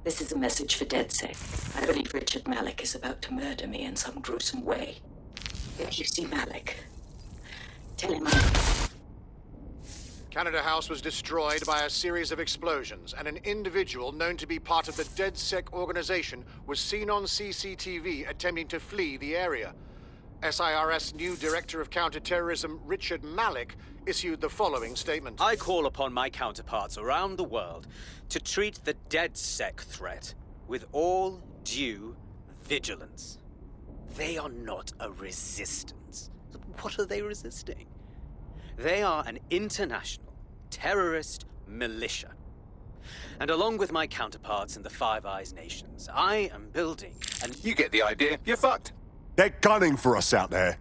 This is a message for DedSec. I believe Richard Malik is about to murder me in some gruesome way. If you see Malik, tell him Canada House was destroyed by a series of explosions, and an individual known to be part of the DedSec organization was seen on CCTV attempting to flee the area. SIRS new Director of Counterterrorism, Richard Malik, issued the following statement. I call upon my counterparts around the world to treat the DedSec threat with all due vigilance. They are not a resistance. What are they resisting? They are an international terrorist militia. And along with my counterparts in the Five Eyes nations, I am building an... You get the idea. You're fucked. They're gunning for us out there.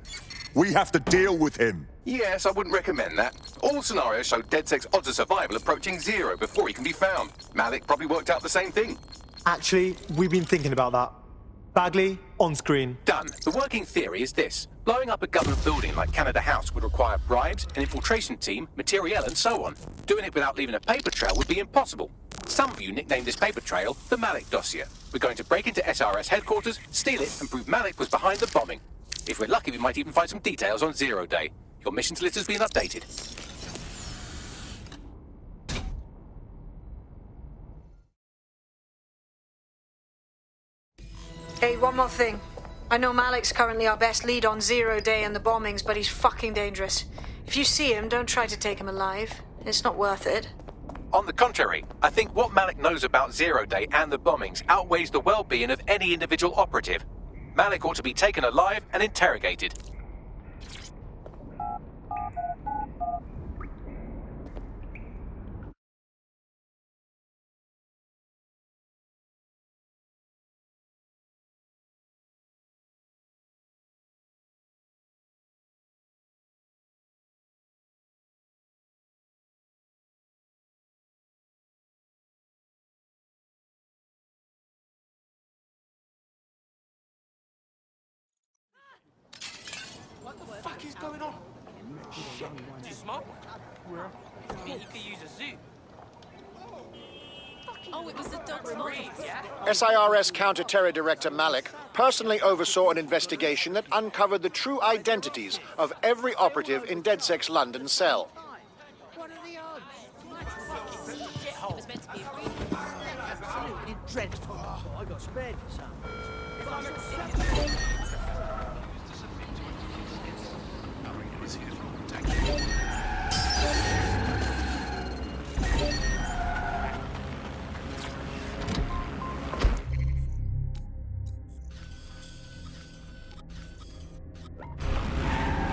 We have to deal with him. Yes, I wouldn't recommend that. All scenarios show DedSec's odds of survival approaching 0 before he can be found. Malik probably worked out the same thing. Actually, we've been thinking about that. Bagley, on screen. Done. The working theory is this. Blowing up a government building like Canada House would require bribes, an infiltration team, materiel, and so on. Doing it without leaving a paper trail would be impossible. Some of you nicknamed this paper trail the Malik Dossier. We're going to break into SRS headquarters, steal it, and prove Malik was behind the bombing. If we're lucky, we might even find some details on 0 Day. Your missions list has been updated. Hey, one more thing. I know Malik's currently our best lead on 0 Day and the bombings, but he's fucking dangerous. If you see him, don't try to take him alive. It's not worth it. On the contrary, I think what Malik knows about 0 Day and the bombings outweighs the well-being of any individual operative. Malik ought to be taken alive and interrogated. What is going on? Shit. Do you smoke? Where? I mean, you could use a zoo. Oh, it was the dog's SIRS Counter-Terror Director Malik personally oversaw an investigation that uncovered the true identities of every operative in DedSec's London cell. What are the odds? It was meant to be a green. Absolutely dreadful. I got spared for some.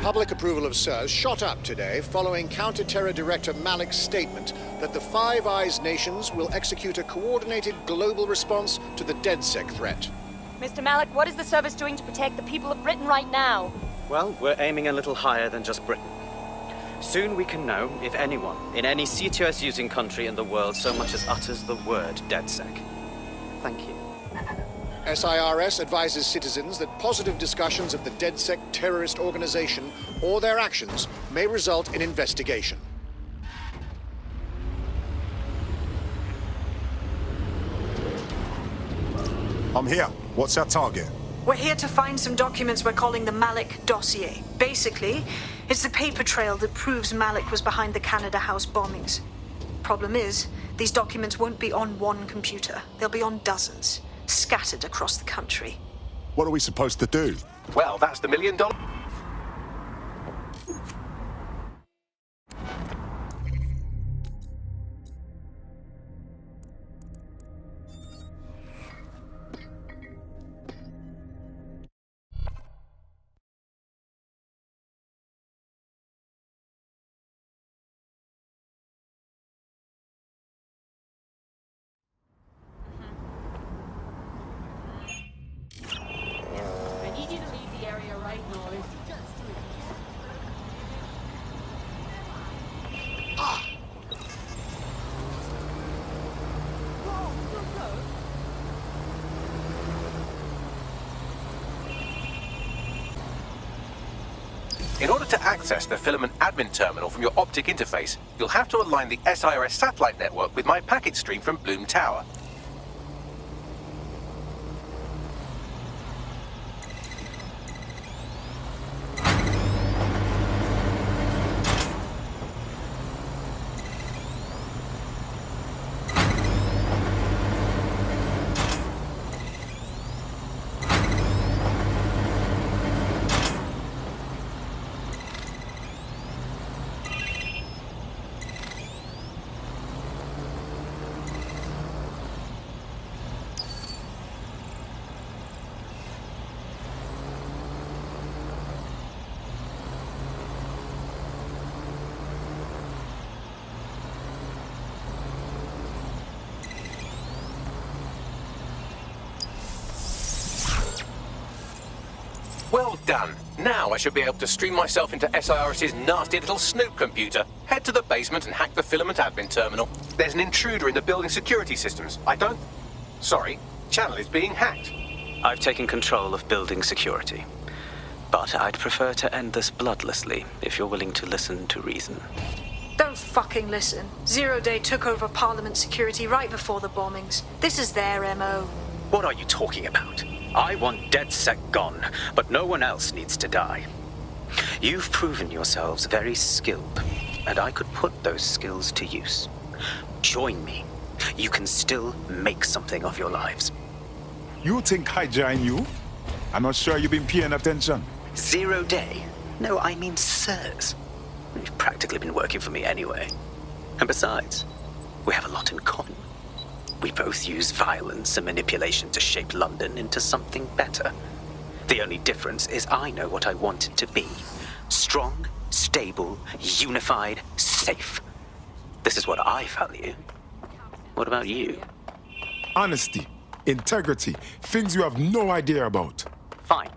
Public approval of SIRS shot up today following Counter-Terror Director Malik's statement that the Five Eyes nations will execute a coordinated global response to the DedSec threat. Mr. Malik, what is the service doing to protect the people of Britain right now? Well, we're aiming a little higher than just Britain. Soon we can know if anyone in any CTOS-using country in the world so much as utters the word DedSec. Thank you. SIRS advises citizens that positive discussions of the DedSec terrorist organization or their actions may result in investigation. I'm here. What's our target? We're here to find some documents we're calling the Malik Dossier. Basically, it's the paper trail that proves Malik was behind the Canada House bombings. Problem is, these documents won't be on one computer. They'll be on dozens, scattered across the country. What are we supposed to do? Well, that's the $1 million. I need you to leave the area right now. In order to access the filament admin terminal from your optic interface, you'll have to align the SIRS satellite network with my packet stream from Bloom Tower. Well done. Now I should be able to stream myself into SIRS's nasty little Snoop computer, head to the basement and hack the filament admin terminal. There's an intruder in the building security systems. Sorry, channel is being hacked. I've taken control of building security. But I'd prefer to end this bloodlessly, if you're willing to listen to reason. Don't fucking listen. Zero Day took over Parliament security right before the bombings. This is their MO. What are you talking about? I want DedSec gone, but no one else needs to die. You've proven yourselves very skilled, and I could put those skills to use. Join me. You can still make something of your lives. You think I join you? I'm not sure you've been paying attention. 0 Day? No, I mean sirs. You've practically been working for me anyway. And besides, we have a lot in common. We both use violence and manipulation to shape London into something better. The only difference is I know what I want it to be. Strong, stable, unified, safe. This is what I value. What about you? Honesty, integrity, things you have no idea about. Fine.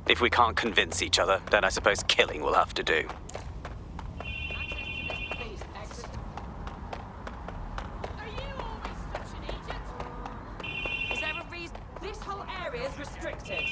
If we can't convince each other, then I suppose killing will have to do. Are you always such an idiot? Is there a reason? This whole area is restricted.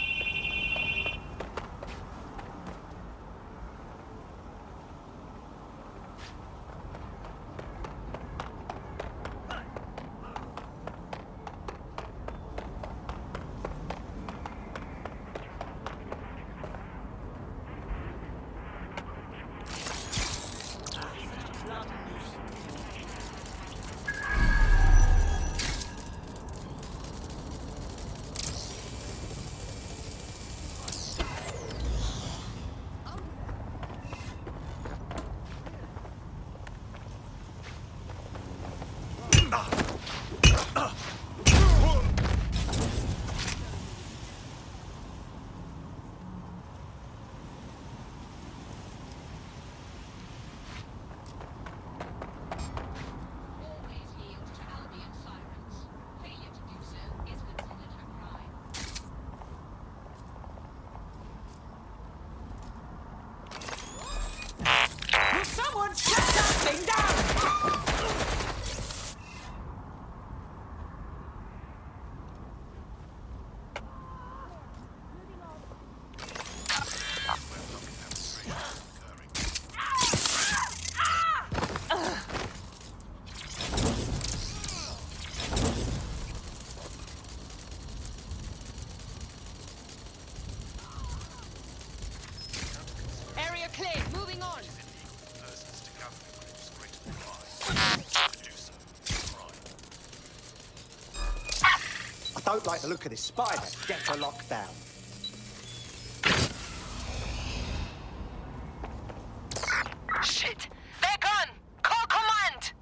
Someone shut that thing down! Area clear, moving on. I don't like the look of this spider. Get her locked down. Shit! They're gone! Call command!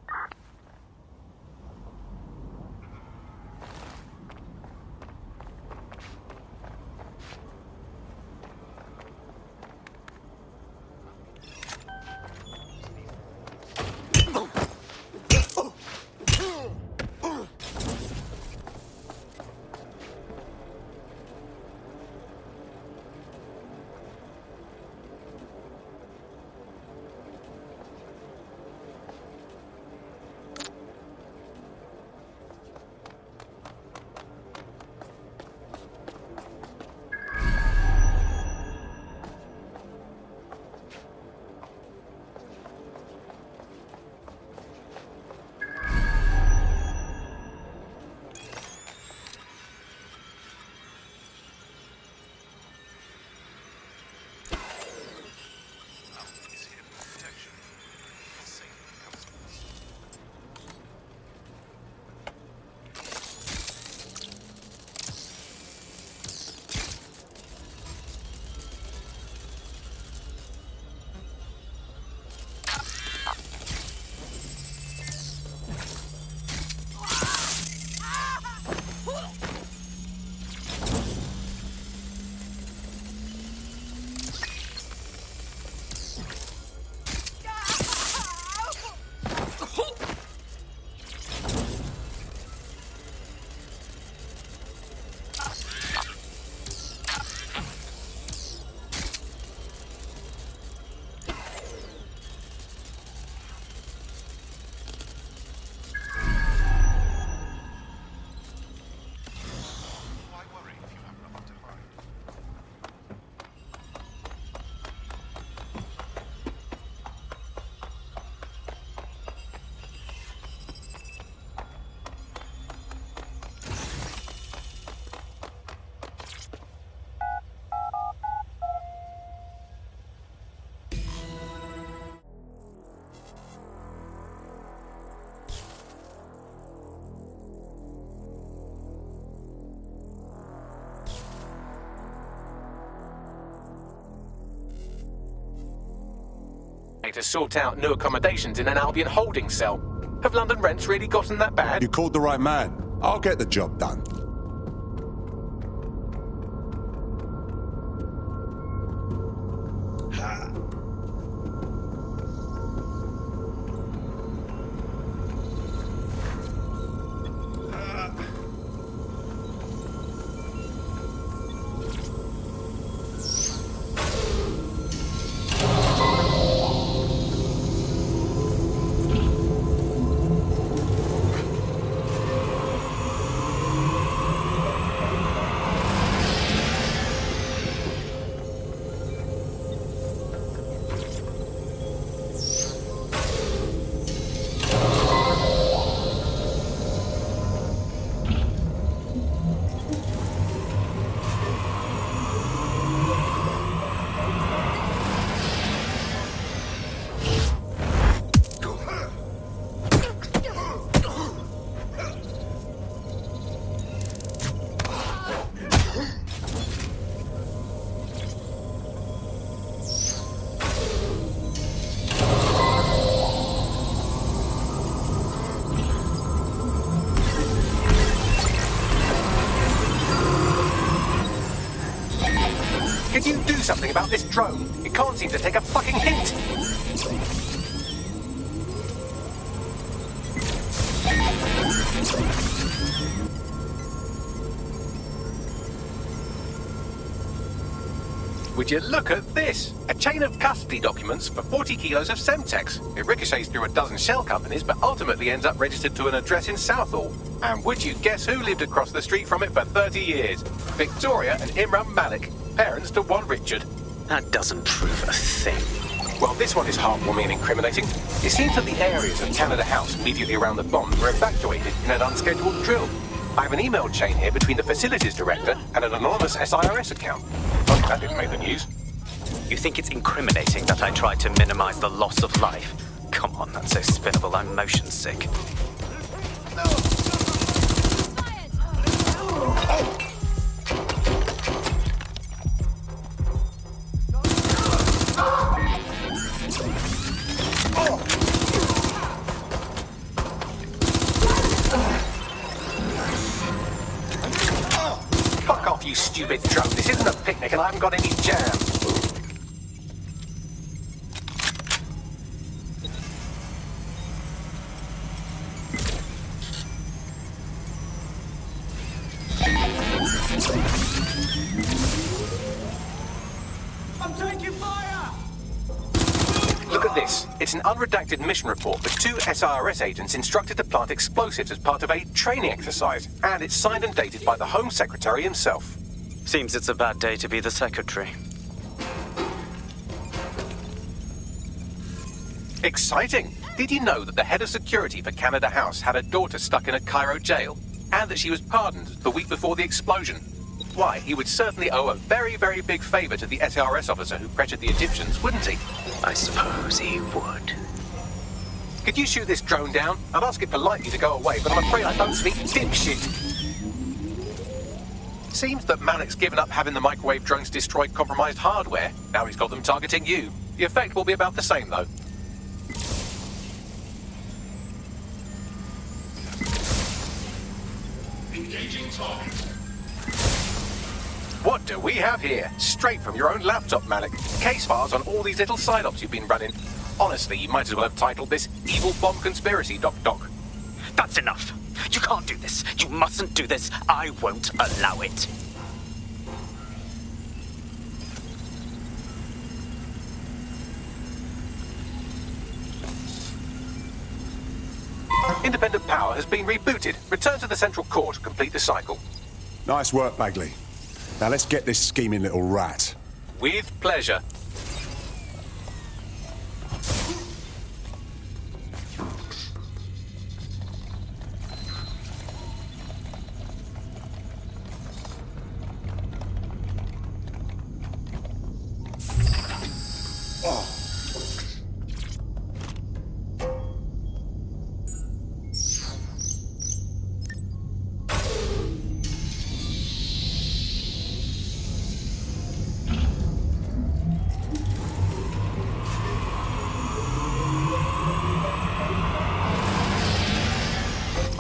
way to sort out new accommodations in an Albion holding cell. Have London rents really gotten that bad? You called the right man. I'll get the job done. Can you do something about this drone? It can't seem to take a fucking hint. Would you look at this? A chain of custody documents for 40 kilos of Semtex. It ricochets through a dozen shell companies, but ultimately ends up registered to an address in Southall. And would you guess who lived across the street from it for 30 years? Victoria and Imran Malik, parents to one Richard. That doesn't prove a thing. Well, this one is heartwarming and incriminating. It seems that the areas of Canada House immediately around the bomb were evacuated in an unscheduled drill. I have an email chain here between the facilities director and an anonymous SIRS account. Funny that didn't make the news. You think it's incriminating that I tried to minimize the loss of life? Come on, that's so spinnable, I'm motion sick. Fuck off, you stupid drone. This isn't a picnic and I haven't got any jam. I'm taking fire! Look at this. It's an unredacted mission report with 2 SIRS agents instructed to plant explosives as part of a training exercise. And it's signed and dated by the Home Secretary himself. Seems it's a bad day to be the secretary. Exciting! Did you know that the head of security for Canada House had a daughter stuck in a Cairo jail? And that she was pardoned the week before the explosion? Why, he would certainly owe a very, very big favor to the SIRS officer who pressured the Egyptians, wouldn't he? I suppose he would. Could you shoot this drone down? I'd ask it politely to go away, but I'm afraid I don't speak dipshit. Seems that Malik's given up having the microwave drones destroy compromised hardware. Now he's got them targeting you. The effect will be about the same, though. Engaging target. What do we have here? Straight from your own laptop, Malik. Case files on all these little side-ops you've been running. Honestly, you might as well have titled this Evil Bomb Conspiracy, Doc. That's enough. You can't do this. You mustn't do this. I won't allow it. Independent power has been rebooted. Return to the central core to complete the cycle. Nice work, Bagley. Now let's get this scheming little rat. With pleasure.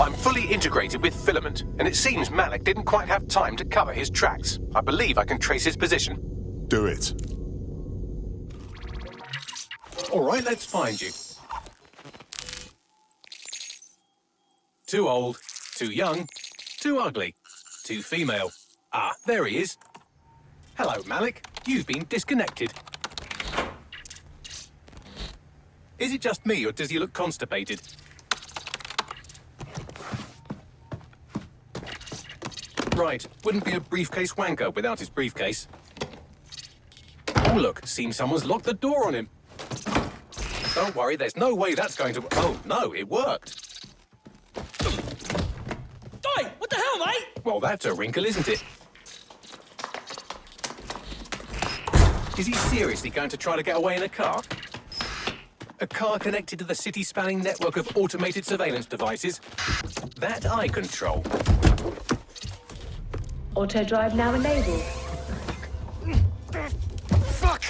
I'm fully integrated with Filament, and it seems Malik didn't quite have time to cover his tracks. I believe I can trace his position. Do it. All right, let's find you. Too old, too young, too ugly, too female. Ah, there he is. Hello, Malik. You've been disconnected. Is it just me, or does he look constipated? Right, wouldn't be a briefcase wanker without his briefcase. Oh, look, seems someone's locked the door on him. Don't worry, there's no way that's going to... Oh, no, it worked. Oi, what the hell, mate? Well, that's a wrinkle, isn't it? Is he seriously going to try to get away in a car? A car connected to the city-spanning network of automated surveillance devices? That I control. Auto drive now enabled. Fuck!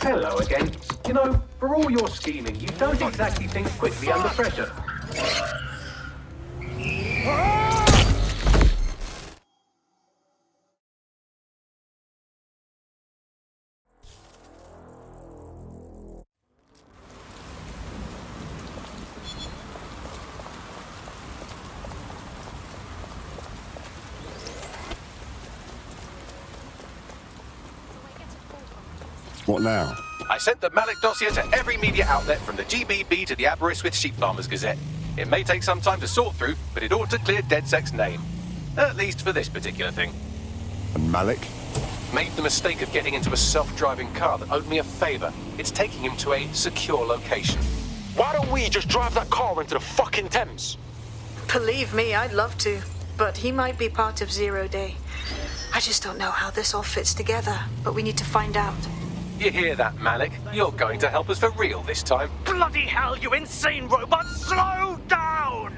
Hello again. You know, for all your scheming, you don't exactly think quickly under pressure. What now? I sent the Malik dossier to every media outlet from the GBB to the Aberystwyth Sheep Farmers Gazette. It may take some time to sort through, but it ought to clear DedSec's name. At least for this particular thing. And Malik? Made the mistake of getting into a self-driving car that owed me a favor. It's taking him to a secure location. Why don't we just drive that car into the fucking Thames? Believe me, I'd love to. But he might be part of Zero Day. I just don't know how this all fits together, but we need to find out. You hear that, Malik? You're going to help us for real this time. Bloody hell, you insane robot! Slow down!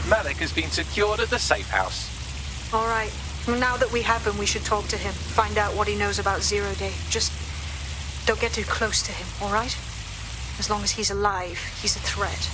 Malik has been secured at the safe house. All right. Now that we have him, we should talk to him. Find out what he knows about Zero Day. Just don't get too close to him, all right? As long as he's alive, he's a threat.